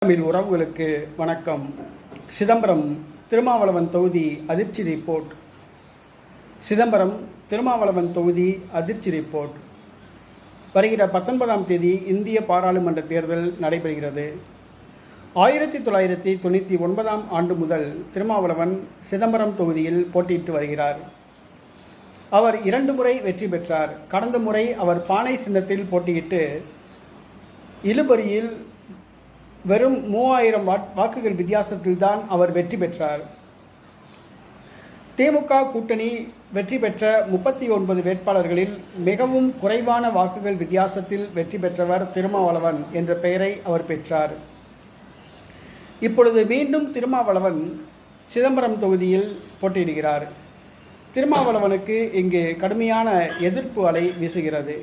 தமிழ் உறவுகளுக்கு வணக்கம். சிதம்பரம் திருமாவளவன் தொகுதி அதிர்ச்சி ரிப்போர்ட். சிதம்பரம் திருமாவளவன் தொகுதி அதிர்ச்சி ரிப்போர்ட். வருகிற 19ஆம் தேதி இந்திய பாராளுமன்ற தேர்தல் நடைபெறுகிறது. 1999ஆம் ஆண்டு முதல் திருமாவளவன் சிதம்பரம் தொகுதியில் போட்டியிட்டு வருகிறார். அவர் 2 முறை வெற்றி பெற்றார். கடந்த முறை அவர் பானை சின்னத்தில் போட்டியிட்டு இழுபறியில் வெறும் 3000 வாக்குகள் வித்தியாசத்தில்தான் அவர் வெற்றி பெற்றார். திமுக கூட்டணி வெற்றி பெற்ற 39 வேட்பாளர்களில் மிகவும் குறைவான வாக்குகள் வித்தியாசத்தில் வெற்றி பெற்றவர் திருமாவளவன் என்ற பெயரை அவர் பெற்றார். இப்பொழுது மீண்டும் திருமாவளவன் சிதம்பரம் தொகுதியில் போட்டியிடுகிறார். திருமாவளவனுக்கு இங்கு கடுமையான எதிர்ப்பு அலை வீசுகிறது.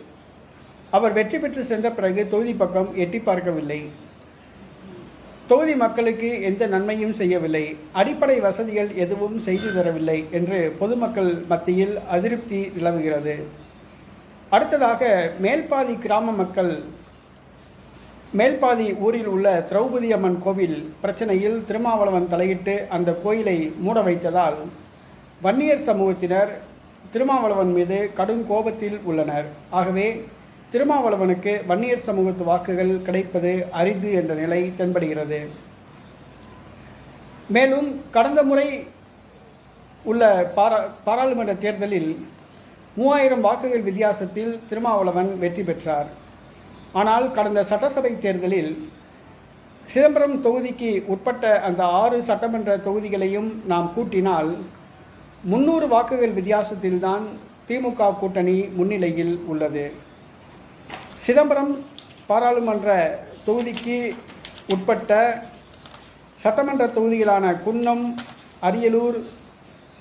அவர் வெற்றி பெற்று சென்ற பிறகு தொகுதி பக்கம் எட்டி பார்க்கவில்லை. தொகுதி மக்களுக்கு எந்த நன்மையும் செய்யவில்லை, அடிப்படை வசதிகள் எதுவும் செய்து தரவில்லை என்று பொதுமக்கள் மத்தியில் அதிருப்தி நிலவுகிறது. அடுத்ததாக மேல்பாதி கிராம மக்கள் மேல்பாதி ஊரில் உள்ள திரௌபதி அம்மன் கோவில் பிரச்சனையில் திருமாவளவன் தலையிட்டு அந்த கோயிலை மூட வைத்ததால் வன்னியர் சமூகத்தினர் திருமாவளவன் மீது கடும் கோபத்தில் உள்ளனர். ஆகவே திருமாவளவனுக்கு வன்னியர் சமூகத்து வாக்குகள் கிடைப்பது அரிது என்ற நிலை தென்படுகிறது. மேலும் கடந்த முறை உள்ள பாராளுமன்ற தேர்தலில் 3000 வாக்குகள் வித்தியாசத்தில் திருமாவளவன் வெற்றி பெற்றார். ஆனால் கடந்த சட்டசபை தேர்தலில் சிதம்பரம் தொகுதிக்கு உட்பட்ட அந்த 6 சட்டமன்ற தொகுதிகளையும் நாம் கூட்டினால் 300 வாக்குகள் வித்தியாசத்தில்தான் திமுக கூட்டணி முன்னிலையில் உள்ளது. சிதம்பரம் பாராளுமன்ற தொகுதிக்கு உட்பட்ட சட்டமன்ற தொகுதிகளான குன்னம், அரியலூர்,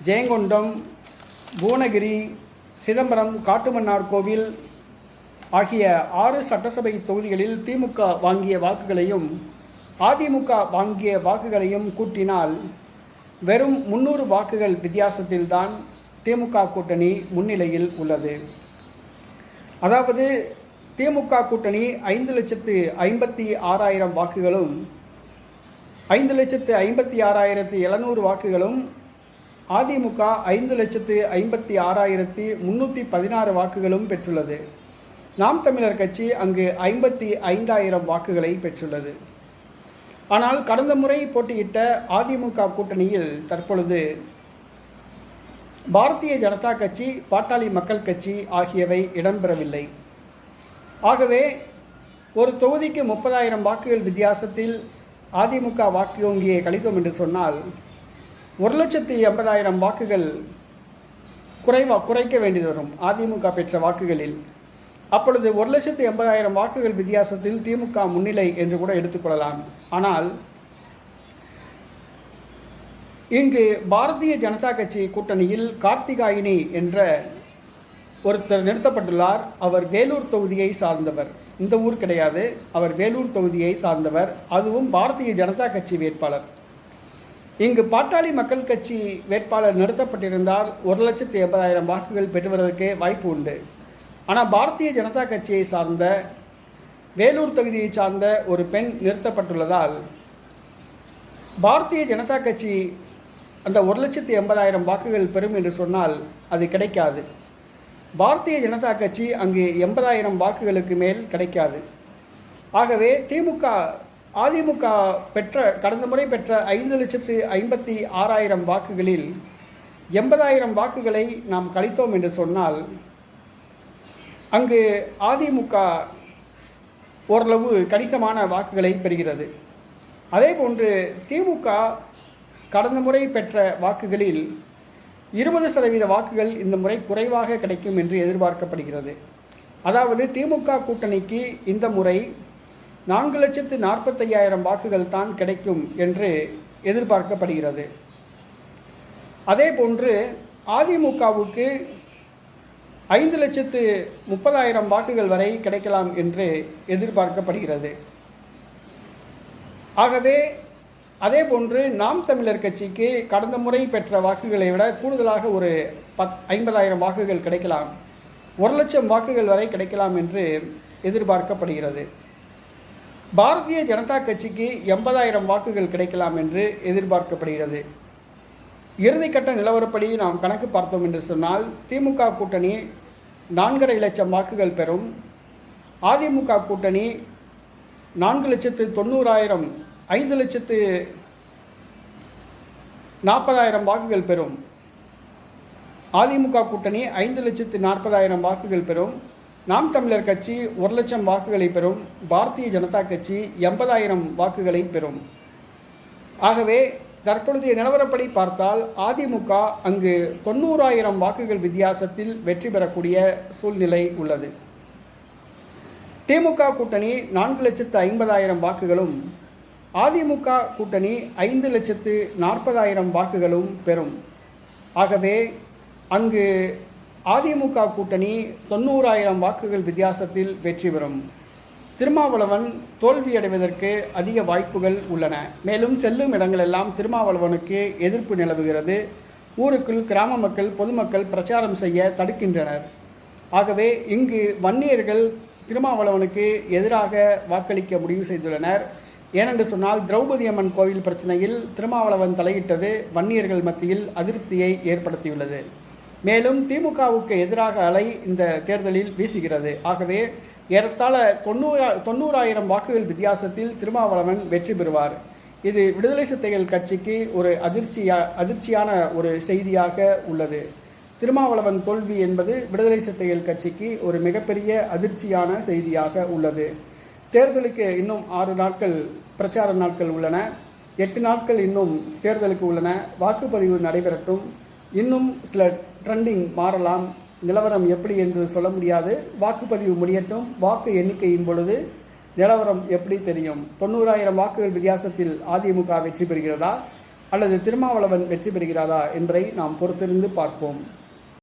ஜெயங்கொண்டம், புவனகிரி, சிதம்பரம், காட்டுமன்னார்கோவில் ஆகிய 6 சட்டசபை தொகுதிகளில் திமுக வாங்கிய வாக்குகளையும் அதிமுக வாங்கிய வாக்குகளையும் கூட்டினால் வெறும் 300 வாக்குகள் வித்தியாசத்தில்தான் திமுக கூட்டணி முன்னிலையில் உள்ளது. அதாவது திமுக கூட்டணி 5,56,000 வாக்குகளும் 5,56,700 வாக்குகளும், அதிமுக 5,56,316 வாக்குகளும் பெற்றுள்ளது. நாம் தமிழர் கட்சி அங்கு 55,000 வாக்குகளை பெற்றுள்ளது. ஆனால் கடந்த முறை போட்டியிட்ட அதிமுக கூட்டணியில் தற்பொழுது பாரதிய ஜனதா கட்சி, பாட்டாளி மக்கள் கட்சி ஆகியவை இடம்பெறவில்லை. ஆகவே ஒரு தொகுதிக்கு 30,000 வாக்குகள் வித்தியாசத்தில் அதிமுக வாக்கு வங்கியை கழித்தோம் என்று சொன்னால் 1,80,000 வாக்குகள் குறைக்க வேண்டியது வரும் அதிமுக பெற்ற வாக்குகளில். அப்பொழுது 1,80,000 வாக்குகள் வித்தியாசத்தில் திமுக முன்னிலை என்று கூட எடுத்துக்கொள்ளலாம். ஆனால் இங்கு பாரதிய ஜனதா கட்சி கூட்டணியில் கார்த்திகாயினி என்ற ஒருத்தர் நிறுத்தப்பட்டுள்ளார். அவர் வேலூர் தொகுதியை சார்ந்தவர். இந்த ஊர் கிடையாது, அவர் வேலூர் தொகுதியை சார்ந்தவர். அதுவும் பாரதிய ஜனதா கட்சி வேட்பாளர். இங்கு பாட்டாளி மக்கள் கட்சி வேட்பாளர் நிறுத்தப்பட்டிருந்தால் 1,80,000 வாக்குகள் பெறுவதற்கு வாய்ப்பு உண்டு. ஆனால் பாரதிய ஜனதா கட்சியை சார்ந்த வேலூர் தொகுதியை சார்ந்த ஒரு பெண் நிறுத்தப்பட்டுள்ளதால் பாரதிய ஜனதா கட்சி அந்த 1,80,000 வாக்குகள் பெறும் என்று சொன்னால் அது கிடைக்காது. பாரதிய ஜனதா கட்சி அங்கு 80,000 வாக்குகளுக்கு மேல் கிடைக்காது. ஆகவே அதிமுக கடந்த முறை பெற்ற 5,56,000 வாக்குகளில் 80,000 வாக்குகளை நாம் கழித்தோம் என்று சொன்னால் அங்கு அதிமுக ஓரளவு கணிசமான வாக்குகளை பெறுகிறது. அதே போன்று திமுக கடந்த முறை பெற்ற வாக்குகளில் 20% வாக்குகள் இந்த முறை குறைவாக கிடைக்கும் என்று எதிர்பார்க்கப்படுகிறது. அதாவது திமுக கூட்டணிக்கு இந்த முறை 4,45,000 வாக்குகள் தான் கிடைக்கும் என்று எதிர்பார்க்கப்படுகிறது. அதே போன்று அதிமுகவுக்கு 5,30,000 வாக்குகள் வரை கிடைக்கலாம் என்று எதிர்பார்க்கப்படுகிறது. ஆகவே அதே போன்று நாம் தமிழர் கட்சிக்கு கடந்த முறை பெற்ற வாக்குகளை விட கூடுதலாக ஒரு 50,000 வாக்குகள் கிடைக்கலாம், 1,00,000 வாக்குகள் வரை கிடைக்கலாம் என்று எதிர்பார்க்கப்படுகிறது. பாரதிய ஜனதா கட்சிக்கு 80,000 வாக்குகள் கிடைக்கலாம் என்று எதிர்பார்க்கப்படுகிறது. இறுதிக்கட்ட நிலவரப்படி நாம் கணக்கு பார்த்தோம் என்று சொன்னால் திமுக கூட்டணி 4,50,000 லட்சம் வாக்குகள் பெறும். அதிமுக கூட்டணி 4,90,000 5,40,000 வாக்குகள் பெறும். அதிமுக கூட்டணி 5,40,000 வாக்குகள் பெறும். நாம் தமிழர் கட்சி 1,00,000 வாக்குகளை பெறும். பாரதிய ஜனதா கட்சி 80,000 வாக்குகளை பெறும். ஆகவே தற்பொழுதைய நிலவரப்படி பார்த்தால் அதிமுக அங்கு 90,000 வாக்குகள் வித்தியாசத்தில் வெற்றி பெறக்கூடிய சூழ்நிலை உள்ளது. திமுக கூட்டணி 4,50,000 வாக்குகளும் அதிமுக கூட்டணி 5,40,000 வாக்குகளும் பெறும். ஆகவே அங்கு அதிமுக கூட்டணி 90,000 வாக்குகள் வித்தியாசத்தில் வெற்றி பெறும். திருமாவளவன் தோல்வியடைவதற்கு அதிக வாய்ப்புகள் உள்ளன. மேலும் செல்லும் இடங்களெல்லாம் திருமாவளவனுக்கு எதிர்ப்பு நிலவுகிறது. ஊருக்குள் கிராம மக்கள் பொதுமக்கள் பிரச்சாரம் செய்ய தடுக்கின்றனர். ஆகவே இங்கு வன்னியர்கள் திருமாவளவனுக்கு எதிராக வாக்களிக்க முடிவு செய்துள்ளனர். ஏனென்று சொன்னால் திரௌபதி அம்மன் கோவில் பிரச்சனையில் திருமாவளவன் தலையிட்டது வன்னியர்கள் மத்தியில் அதிருப்தியை ஏற்படுத்தியுள்ளது. மேலும் திமுகவுக்கு எதிராக அலை இந்த தேர்தலில் வீசுகிறது. ஆகவே ஏறத்தாழ 90,000 வாக்குகள் வித்தியாசத்தில் திருமாவளவன் வெற்றி பெறுவார். இது விடுதலை சிறுத்தைகள் கட்சிக்கு ஒரு அதிர்ச்சியான ஒரு செய்தியாக உள்ளது. திருமாவளவன் தோல்வி என்பது விடுதலை சிறுத்தைகள் கட்சிக்கு ஒரு மிகப்பெரிய அதிர்ச்சியான செய்தியாக உள்ளது. தேர்தலுக்கு இன்னும் 6 நாட்கள் பிரச்சார நாட்கள் உள்ளன. 8 நாட்கள் இன்னும் தேர்தலுக்கு உள்ளன. வாக்குப்பதிவு நடைபெறட்டும். இன்னும் சில ட்ரெண்டிங் மாறலாம். நிலவரம் எப்படி என்று சொல்ல முடியாது. வாக்குப்பதிவு முடியட்டும். வாக்கு எண்ணிக்கையின் பொழுது நிலவரம் எப்படி தெரியும். 90,000 வாக்குகள் வித்தியாசத்தில் அதிமுக வெற்றி பெறுகிறதா அல்லது திருமாவளவன் வெற்றி பெறுகிறாரா என்பதை நாம் பொறுத்திருந்து பார்ப்போம்.